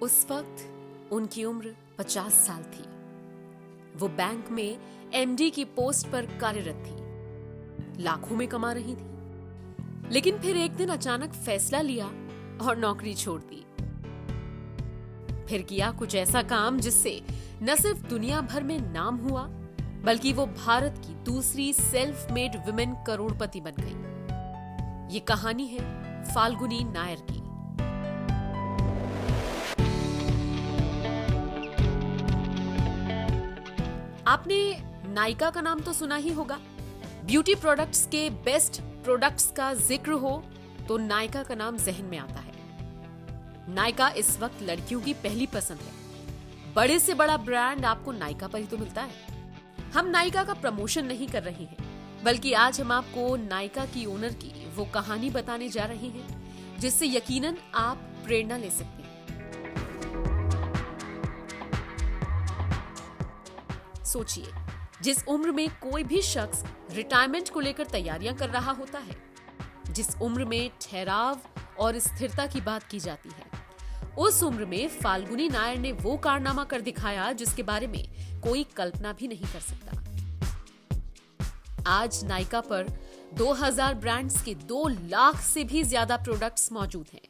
उस वक्त उनकी उम्र 50 साल थी। वो बैंक में एमडी की पोस्ट पर कार्यरत थी, लाखों में कमा रही थी। लेकिन फिर एक दिन अचानक फैसला लिया और नौकरी छोड़ दी। फिर किया कुछ ऐसा काम जिससे न सिर्फ दुनिया भर में नाम हुआ, बल्कि वो भारत की दूसरी सेल्फ मेड वुमेन करोड़पति बन गई। ये कहानी है फाल्गुनी नायर की। आपने नायका का नाम तो सुना ही होगा। ब्यूटी प्रोडक्ट्स के बेस्ट प्रोडक्ट्स का जिक्र हो तो नायका का नाम जहन में आता है। नायका इस वक्त लड़कियों की पहली पसंद है। बड़े से बड़ा ब्रांड आपको नायका पर ही तो मिलता है। हम नायका का प्रमोशन नहीं कर रहे हैं, बल्कि आज हम आपको नायका की ओनर की वो कहानी बताने जा रहे हैं जिससे यकीनन आप प्रेरणा ले सकते हैं। सोचिए, जिस उम्र में कोई भी शख्स रिटायरमेंट को लेकर तैयारियां कर रहा होता है, जिस उम्र में ठहराव और स्थिरता की बात की जाती है, उस उम्र में फाल्गुनी नायर ने वो कारनामा कर दिखाया जिसके बारे में कोई कल्पना भी नहीं कर सकता। आज नायका पर 2000 ब्रांड्स के 2 लाख से भी ज्यादा प्रोडक्ट्स मौजूद हैं।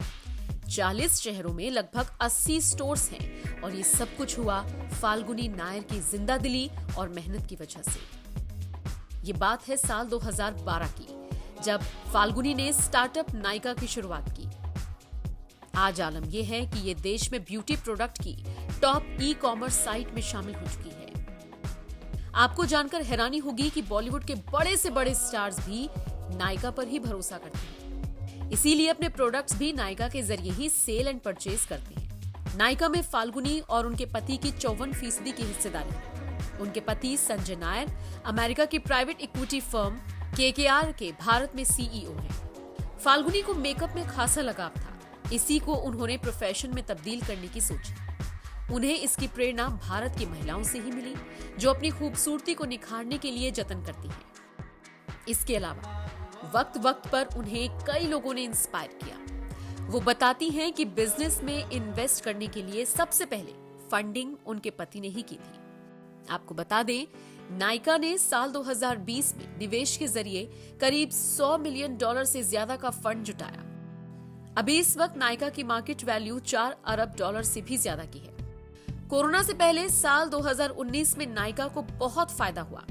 40 शहरों में लगभग 80 स्टोर्स हैं और ये सब कुछ हुआ फाल्गुनी नायर की जिंदादिली और मेहनत की वजह से। ये बात है साल 2012 की, जब फाल्गुनी ने स्टार्टअप नायका की शुरुआत की। आज आलम यह है कि ये देश में ब्यूटी प्रोडक्ट की टॉप ई-कॉमर्स साइट में शामिल हो चुकी है। आपको जानकर हैरानी होगी कि बॉलीवुड के बड़े से बड़े स्टार्स भी नायका पर ही भरोसा करते हैं। इसीलिए अपने प्रोडक्ट्स भी नायका के जरिए ही सेल एंड परचेज करते हैं। नायका में फाल्गुनी और उनके पति की 54% की हिस्सेदारी है। उनके पति संजय नायर अमेरिका की प्राइवेट इक्विटी फर्म KKR के भारत में CEO हैं। फाल्गुनी को मेकअप में खासा लगाव था, इसी को उन्होंने प्रोफेशन में तब्दील करने की सोची। उन्हें इसकी प्रेरणा भारत की महिलाओं से ही मिली, जो अपनी खूबसूरती को निखारने के लिए जतन करती हैं। इसके अलावा वक्त वक्त पर उन्हें कई लोगों ने इंस्पायर किया। वो बताती हैं कि बिजनेस में इन्वेस्ट करने के लिए सबसे पहले फंडिंग उनके पति ने ही की थी। आपको बता दें, नायका ने साल 2020 में निवेश के जरिए करीब $100 मिलियन से ज्यादा का फंड जुटाया। अभी इस वक्त नायका की मार्केट वैल्यू $4 अरब से भी ज्यादा की है। कोरोना से पहले साल 2019 में नायका को बहुत फायदा हुआ।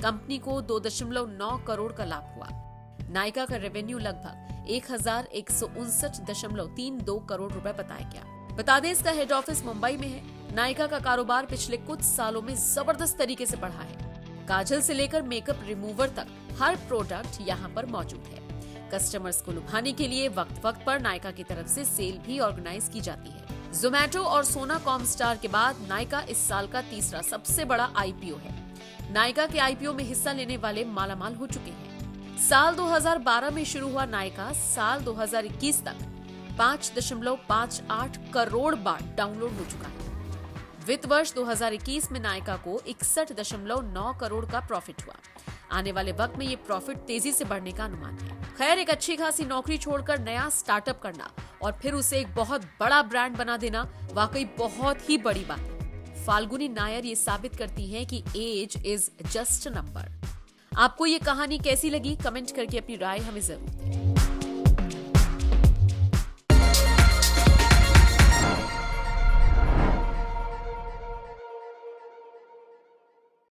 कंपनी को 2.9 करोड़ का लाभ हुआ। नायका का रेवेन्यू लगभग 1169.32 करोड़ रुपए बताया गया। बता दें, इसका हेड ऑफिस मुंबई में है। नायका का कारोबार पिछले कुछ सालों में जबरदस्त तरीके से बढ़ा है। काजल से लेकर मेकअप रिमूवर तक हर प्रोडक्ट यहाँ पर मौजूद है। कस्टमर्स को लुभाने के लिए वक्त वक्त पर नायका की तरफ से सेल भी ऑर्गेनाइज की जाती है। जोमैटो और सोना कॉमस्टार के बाद नायका इस साल का तीसरा सबसे बड़ा IPO है। नायका के IPO में हिस्सा लेने वाले मालामाल हो चुके हैं। साल 2012 में शुरू हुआ नायका साल 2021 तक 5.58 करोड़ बार डाउनलोड हो चुका है। वित्त वर्ष 2021 में नायका को 61.9 करोड़ का प्रॉफिट हुआ। आने वाले वक्त में ये प्रॉफिट तेजी से बढ़ने का अनुमान है। खैर, एक अच्छी खासी नौकरी छोड़कर नया स्टार्टअप करना और फिर उसे एक बहुत बड़ा ब्रांड बना देना वाकई बहुत ही बड़ी बात है। फाल्गुनी नायर ये साबित करती हैं कि age is just a number. आपको ये कहानी कैसी लगी? कमेंट करके अपनी राय हमें जरूर दें।